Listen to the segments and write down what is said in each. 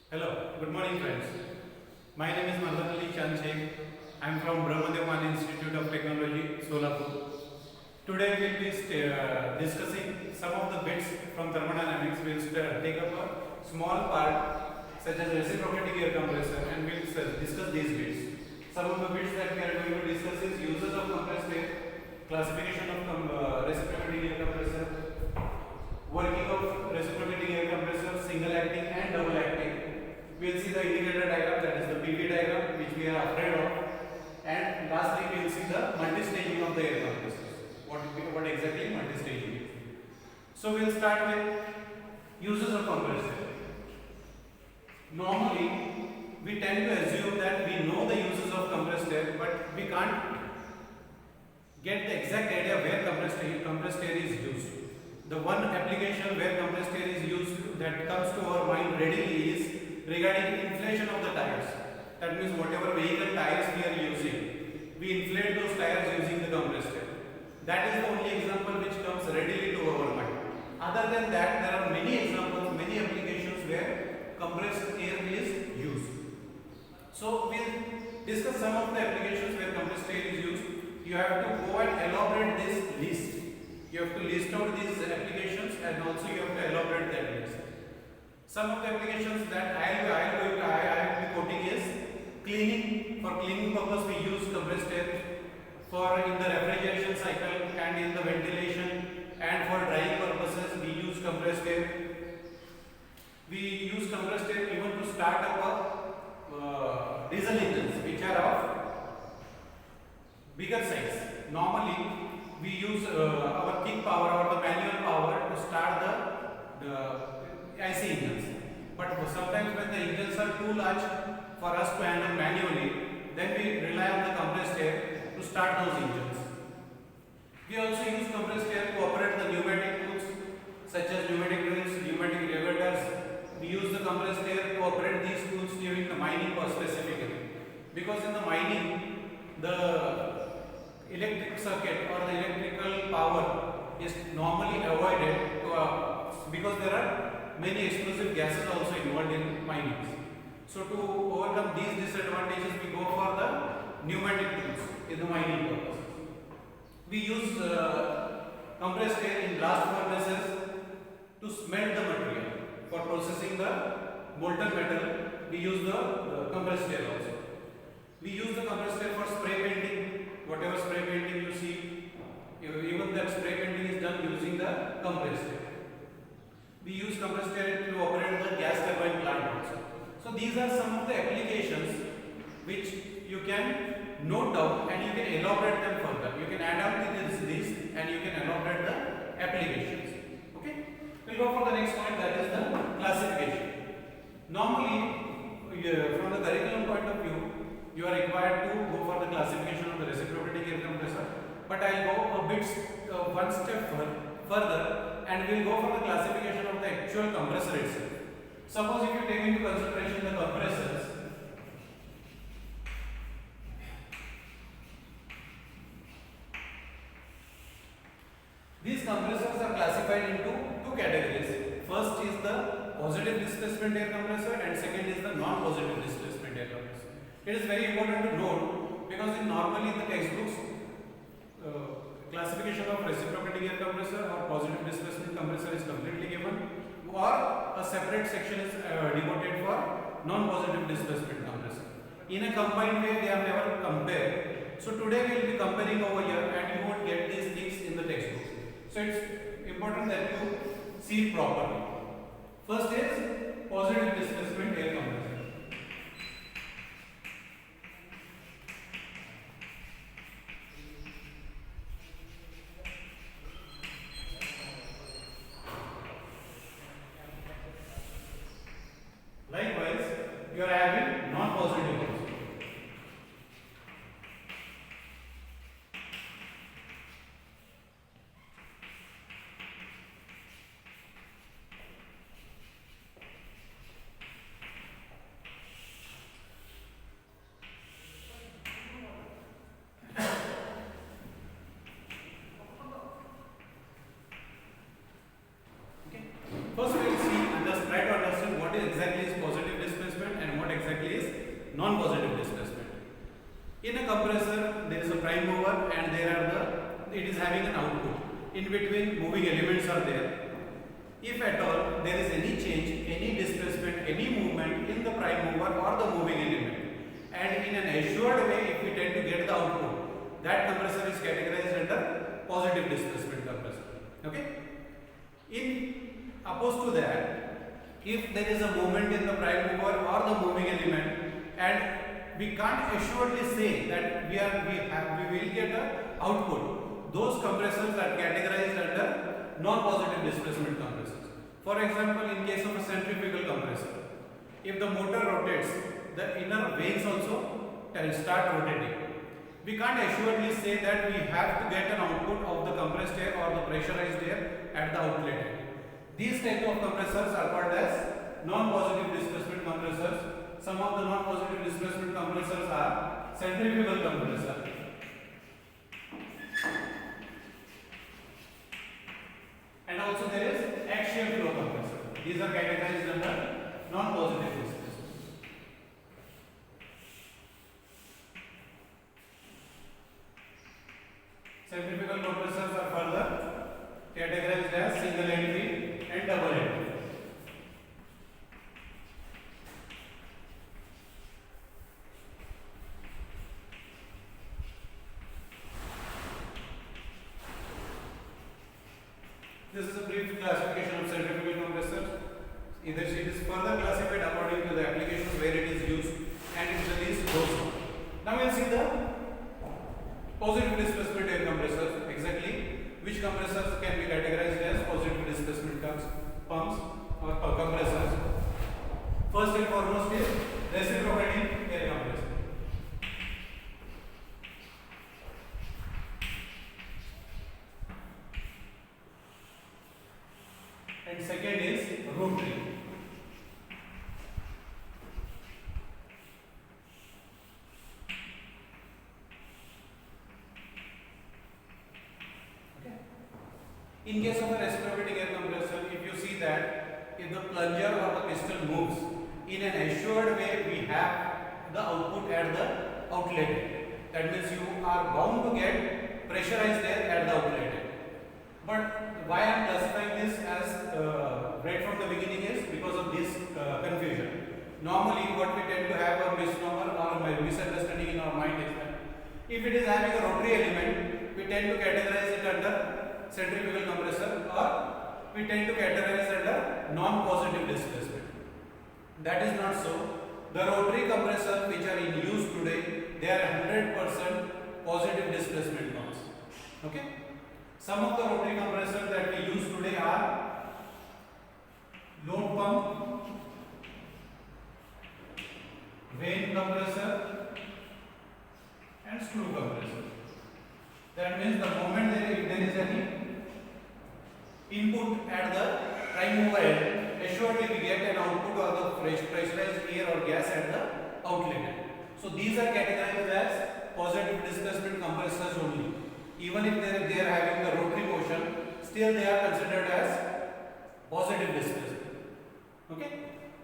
Hello, good morning friends. My name is Mardhan Ali Chand Sheikh. I am from Brahmadevman Institute of Technology, Solapur. Today we will be discussing some of the bits from thermodynamics. We will take up a small part such as reciprocating air compressor and we will discuss these bits. Some of the bits that we are going to discuss is uses of compressed air, classification of reciprocating air compressor, working of reciprocating air compressor, single acting and double acting. We will see the indicator diagram, that is the PV diagram, which we are afraid of, and lastly we will see the multi-staging of the air compressors. What exactly multi-staging is. So we will start with uses of compressed air. Normally we tend to assume that we know the uses of compressed air, but we can't get the exact idea where compressed air is used. The one application where compressed air is used that comes to our mind readily is regarding inflation of the tires. That means whatever vehicle tires we are using, we inflate those tires using the compressed air. That is the only example which comes readily to our mind. Other than that, there are many examples, many applications where compressed air is used. So we'll discuss some of the applications where compressed air is used. You have to go and elaborate this list. You have to list out these applications and also you have to elaborate that list. Some of the applications that I will be quoting is cleaning. For cleaning purpose we use compressed air. For in the refrigeration cycle and in the ventilation and for drying purposes we use compressed air. We use compressed air even to start up diesel engines which are of bigger size. Normally we use our kick power or the manual power to start the IC engines. But sometimes when the engines are too large for us to handle manually, then we rely on the compressed air to start those engines. We also use compressed air to operate the pneumatic tools such as pneumatic drills, pneumatic elevators. We use the compressed air to operate these tools during the mining specifically. Because in the mining, the electric circuit or the electrical power is normally avoided because there are many explosive gases also involved in mining. So to overcome these disadvantages, we go for the pneumatic tools in the mining purposes. We use compressed air in blast furnaces to smelt the material. For processing the molten metal, we use the compressed air also. We use the compressed air for spray painting. Whatever spray painting you see, even that spray painting is done using the compressed air. We use compressed air to operate the gas turbine plant also. So these are some of the applications which you can note down and you can elaborate them further. You can add on to this list and you can elaborate the applications. Okay? We'll go for the next point, that is the classification. Normally, from the curriculum point of view, you are required to go for the classification of the reciprocating air compressor. But I'll go a bit one step further and we'll go for the classification of the actual compressor itself. Suppose if you take into consideration the compressors, these compressors are classified into two categories. First is the positive displacement air compressor and second is the non-positive displacement air compressor. It is very important to note because normally in the textbooks, classification of reciprocating air compressor or positive displacement compressor is completely given, or a separate section is devoted for non-positive displacement compressor. In a combined way, they are never compared. So today we will be comparing over here, and you won't get these things in the textbook. So it's important that you see it properly. First is positive displacement air compressor. Likewise, you are having non-positive also. non-positive displacement. In a compressor, there is a prime mover and it is having an output. In between, moving elements are there. If at all there is any change, any displacement, any movement in the prime mover or the moving element, and in an assured way, if we tend to get the output, that compressor is categorized under positive displacement compressor. Okay? In opposed to that, if there is a movement in the prime mover or the moving element, and we can't assuredly say that we will get a output, those compressors are categorized under non-positive displacement compressors. For example, in case of a centrifugal compressor, if the motor rotates, the inner vanes also start rotating. We can't assuredly say that we have to get an output of the compressed air or the pressurized air at the outlet. These type of compressors are called as non-positive displacement compressors. Some of the non-positive displacement compressors are centrifugal compressor, and also there is axial flow compressor. These are categorized under non-positive displacement. Centrifugal compressors are further categorized as single entry and double entry. This is a brief classification of centrifugal compressors. It is further classified according to the applications where it is used, and it is the least dose. Now we will see the positive displacement air compressors. Exactly which compressors can be categorized as positive displacement pumps or compressors. First and foremost is reciprocating air compressor. And second is rotary. Okay. In case of a reciprocating air compressor, if you see that if the plunger or the piston moves, in an assured way we have the output at the outlet. That means you are bound to get pressurized air at the outlet. But why I am classifying this as right from the beginning is because of this confusion. Normally what we tend to have a misnomer or a misunderstanding in our mind is that if it is having a rotary element, we tend to categorize it under centrifugal compressor, or we tend to categorize it under non-positive displacement. That is not so. The rotary compressors which are in use today, they are 100% positive displacement pumps. Okay? Some of the rotary compressors that we use today are load pump, vane compressor, and screw compressor. That means the moment there is any input at the prime mover end, assuredly we get an output or the pressurized air or gas at the outlet. So these are categorized as positive displacement compressors only. Even if they are having the rotary motion, still they are considered as positive displacement. Okay?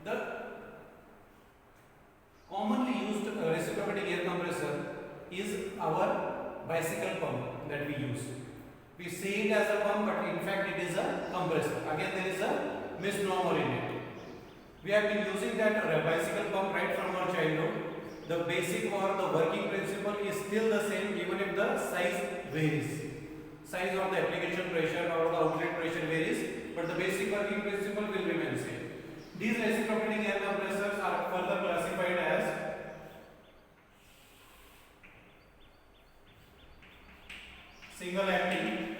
The commonly used reciprocating air compressor is our bicycle pump that we use. We see it as a pump, but in fact it is a compressor. Again, there is a misnomer in it. We have been using that bicycle pump right from our childhood. The basic or the working principle is still the same, even if the size varies. Size of the application pressure or the outlet pressure varies, but the basic working principle will remain same. These reciprocating air compressors are further classified as single acting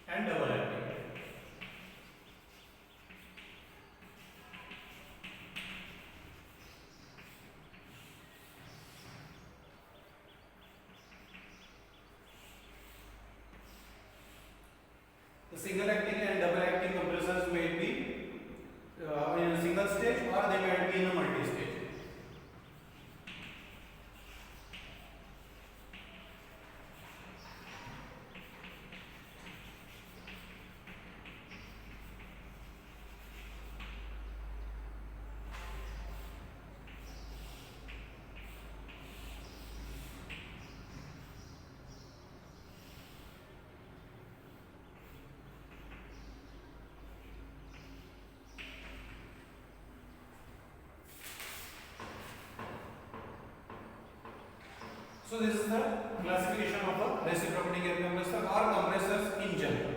and double acting. The single acting and double acting compressors may be in a single stage, or they may be in a multi-stage. So this is the classification of a reciprocating air compressor or compressors in general.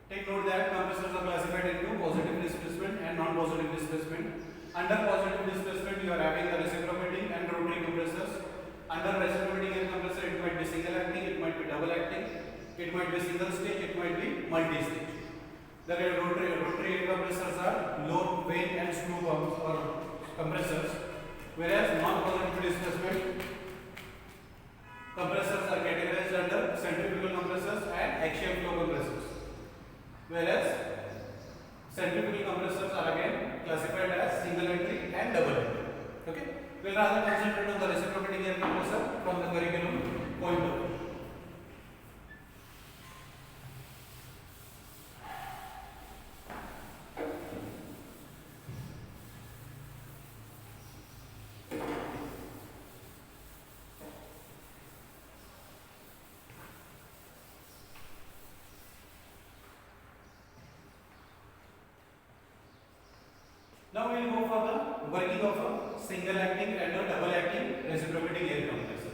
Take note that compressors are classified into positive displacement and non-positive displacement. Under positive displacement, you are having the reciprocating and rotary compressors. Under reciprocating air compressor, it might be single acting, it might be double acting, it might be single stage, it might be multi-stage. The rotary air compressors are low vane and screw pumps or compressors, whereas non-positive displacement compressors are categorized under centrifugal compressors and axial flow compressors, whereas centrifugal compressors are again classified as single entry and double entry. Okay, we will rather concentrate on the reciprocating air compressor from the curriculum point of view. Now we will go for the working of a single acting and a double acting reciprocating air compressor.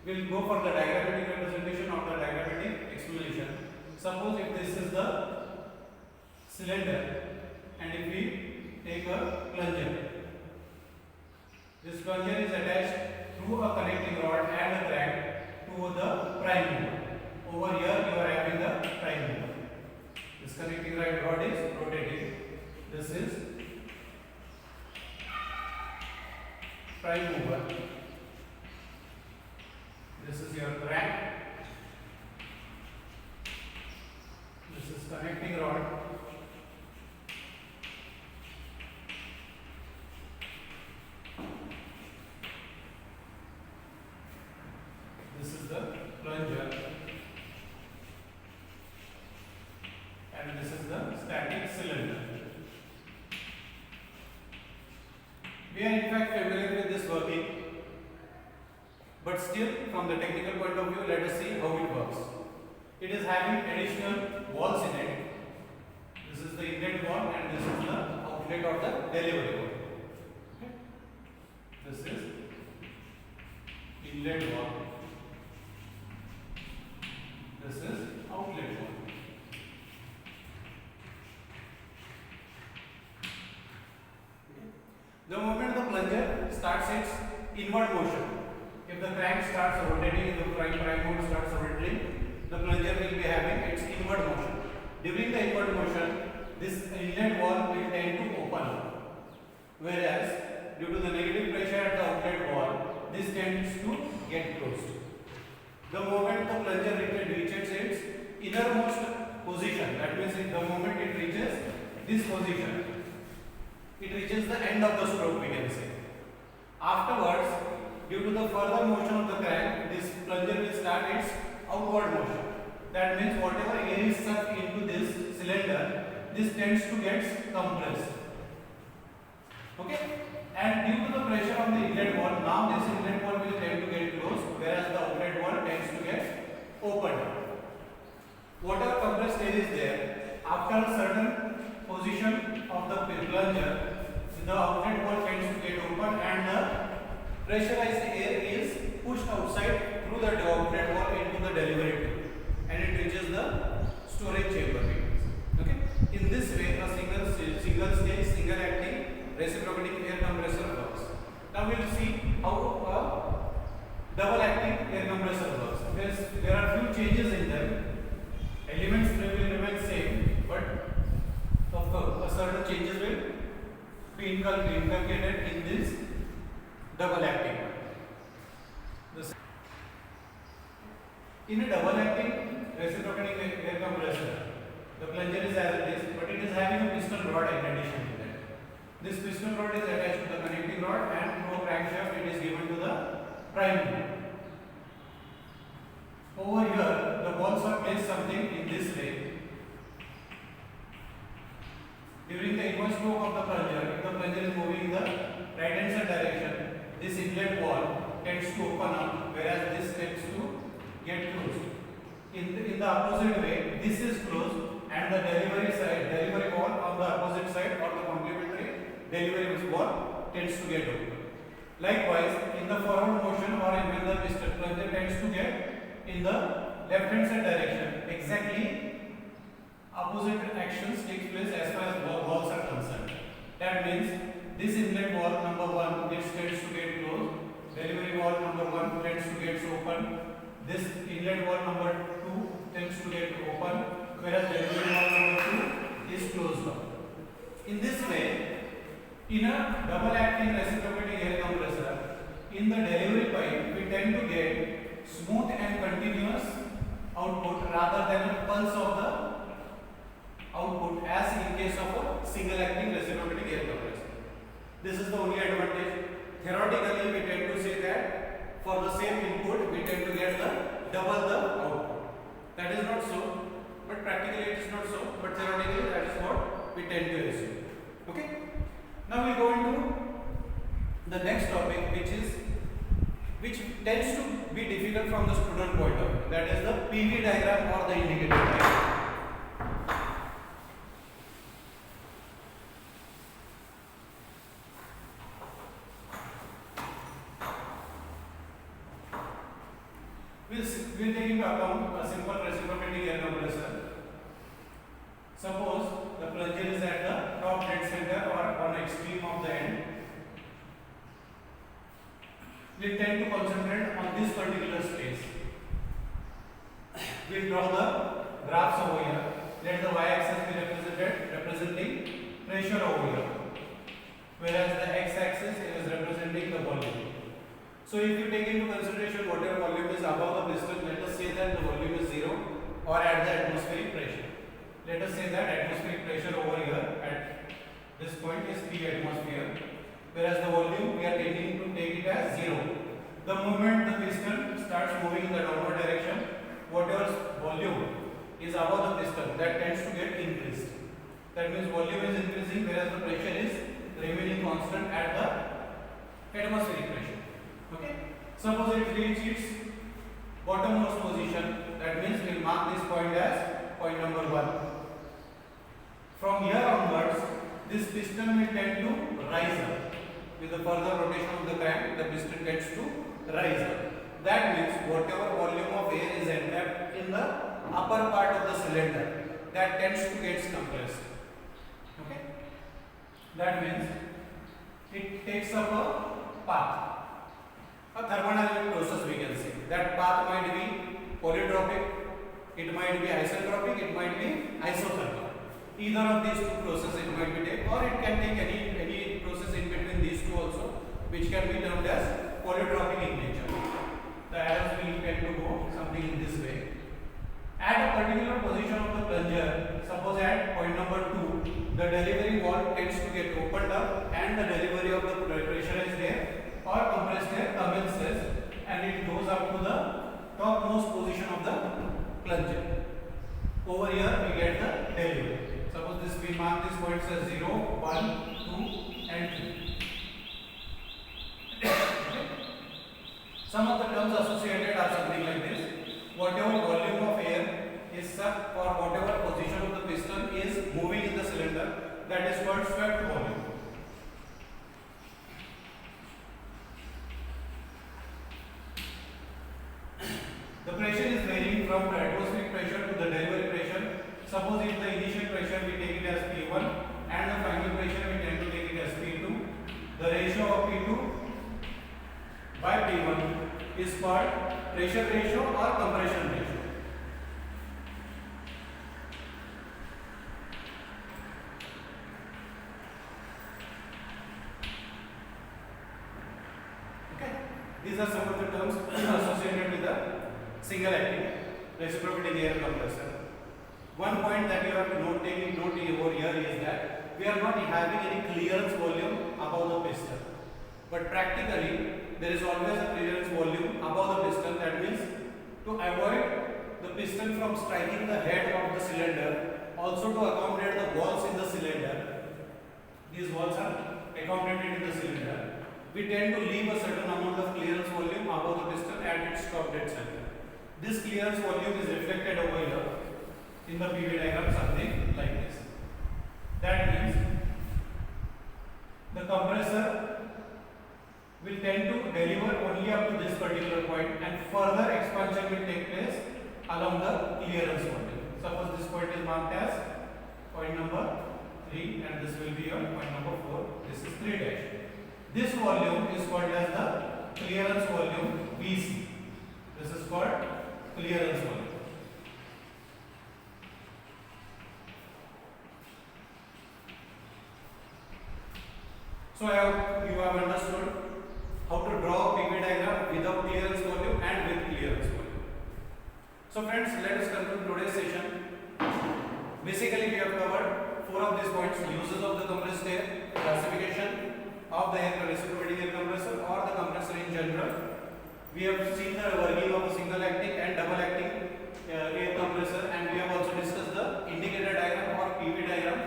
We will go for the diagrammatic representation or the diagrammatic explanation. Suppose if this is the cylinder and if we take a plunger, this plunger is attached through a connecting rod and a crank to the prime mover. Over here you are having the prime mover. This connecting rod is rotating. This is prime mover. This is your crank. This is connecting rod. This is the plunger. And this is the static cylinder. We are in fact familiar with this working, but still from the technical point of view, let us see how it works. It is having additional walls in it. This is the inlet wall and this is the outlet of the delivery wall. Okay. This is inlet wall. This is outlet wall. The moment the plunger starts its inward motion, if the crank starts rotating, the prime mode starts rotating, the plunger will be having its inward motion. During the inward motion, this inlet wall will tend to open up, whereas due to the negative pressure at the outlet wall, this tends to get closed. The moment the plunger reaches its innermost position, that means the moment it reaches this position, it reaches the end of the stroke, we can say. Afterwards, due to the further motion of the crank, this plunger will start its outward motion. That means whatever air is sucked into this cylinder, this tends to get compressed. Okay? And due to the pressure on the inlet wall, now this inlet wall will tend to get closed, whereas the outlet wall tends to get opened. Whatever compressed air is there, after a certain position of the plunger, the outlet wall tends to get open and the pressurized air is pushed outside through the outlet wall into the delivery tube and it reaches the storage chamber. Okay? In this way, a single stage, single acting reciprocating air compressor works. Now we will see how a double acting air compressor works. There are few changes in them. Elements will remain same, but of course, certain changes will be inculcated in this double acting. In a double acting reciprocating air compressor, the plunger is as it is, but it is having a piston rod in addition to that. This piston rod is attached to the connecting rod and through a crankshaft it is given to the prime mover. Over here, the balls are placed something in this way. During the inward stroke of the plunger, if the plunger is moving in the right hand side direction, this inlet wall tends to open up, whereas this tends to get closed. In the opposite way, this is closed and the delivery wall on the opposite side or the complementary delivery wall tends to get open. Likewise, in the forward motion or when the piston plunger tends to get in the left hand side direction, exactly opposite actions takes place as far as valves are concerned. That means this inlet valve number 1 it tends to get closed, delivery valve number 1 tends to get open, this inlet valve number 2 tends to get open, whereas delivery valve number 2 is closed up. In this way, in a double acting reciprocating air compressor, in the delivery pipe we tend to get smooth and continuous output rather than a pulse of the output as in case of a single acting reciprocating air compressor. This is the only advantage. Theoretically, we tend to say that for the same input we tend to get the double the output. That is not so, but practically it is not so, but theoretically that is what we tend to assume. Okay? Now we go into the next topic, which tends to be difficult from the student point of view. That is the PV diagram or the indicator diagram. We'll take into account a simple reciprocating air compressor. Suppose the plunger is at the top dead center or on extreme of the end. We tend to concentrate on this particular space. We'll draw the graphs over here. Let the y-axis be representing pressure over here, whereas the x-axis is representing the volume. So if you take into consideration whatever volume is above the piston, let us say that the volume is 0 or at the atmospheric pressure. Let us say that atmospheric pressure over here at this point is P atmosphere, whereas the volume we are tending to take it as 0. The moment the piston starts moving in the downward direction, whatever volume is above the piston, that tends to get increased. That means volume is increasing, whereas the pressure is remaining constant at the atmospheric pressure. Okay? Suppose it reaches its bottommost position, that means we will mark this point as point number 1. From here onwards, this piston will tend to rise up. With the further rotation of the crank, the piston tends to rise up. That means whatever volume of air is entrapped in the upper part of the cylinder, that tends to get compressed. Okay? That means it takes up a path. A thermodynamic process we can say. That path might be polytropic, it might be isentropic, it might be isothermal. Either of these two processes it might be taken, or it can take any process in between these two also, which can be termed as polytropic in nature. The arrows will tend to go something in this way. At a particular position of the plunger, suppose at point number 2, the delivery valve tends to get opened up and the delivery of the pressurized air or compressed air commences and it goes up to the topmost position of the plunger. Over here we get the delivery. Suppose this we mark this points as 0, 1, 2 and 3. Okay. Some of the terms associated are something like this. Whatever volume of air is sucked or whatever position of the piston is moving in the cylinder, that is called swept volume. The pressure is varying from the atmospheric pressure to the delivery pressure. Suppose if the initial pressure we take it as P1 and the final pressure we tend to take it as P2, the ratio of P2 by P1 is called pressure ratio or compression ratio. Okay, these are some of the terms associated with the single acting reciprocating air compressor. One point that you have to note over here is that we are not having any clearance volume above the piston, but practically there is always a clearance volume above the piston. That means to avoid the piston from striking the head of the cylinder, also to accommodate the walls in the cylinder, these walls are accommodated in the cylinder, we tend to leave a certain amount of clearance volume above the piston at its top dead center. This clearance volume is reflected over here in the PV diagram, something like this. That means the compressor will tend further expansion will take place along the clearance volume. Suppose this point is marked as point number 3 and this will be your point number 4. This is 3 dash. This volume is called as the clearance volume VC. This is called clearance volume. So you have understood how to draw a PV diagram without clearance volume and with clearance volume. So friends, let us conclude today's session. Basically, we have covered 4 of these points: uses of the compressed air, classification of the air reciprocating air compressor or the compressor in general. We have seen the working of a single acting and double acting air compressor, and we have also discussed the indicator diagram or PV diagram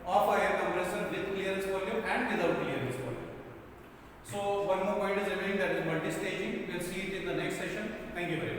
of a air compressor with clearance volume and without clearance volume. So one more point is remaining, that is multi-staging. We will see it in the next session. Thank you very much.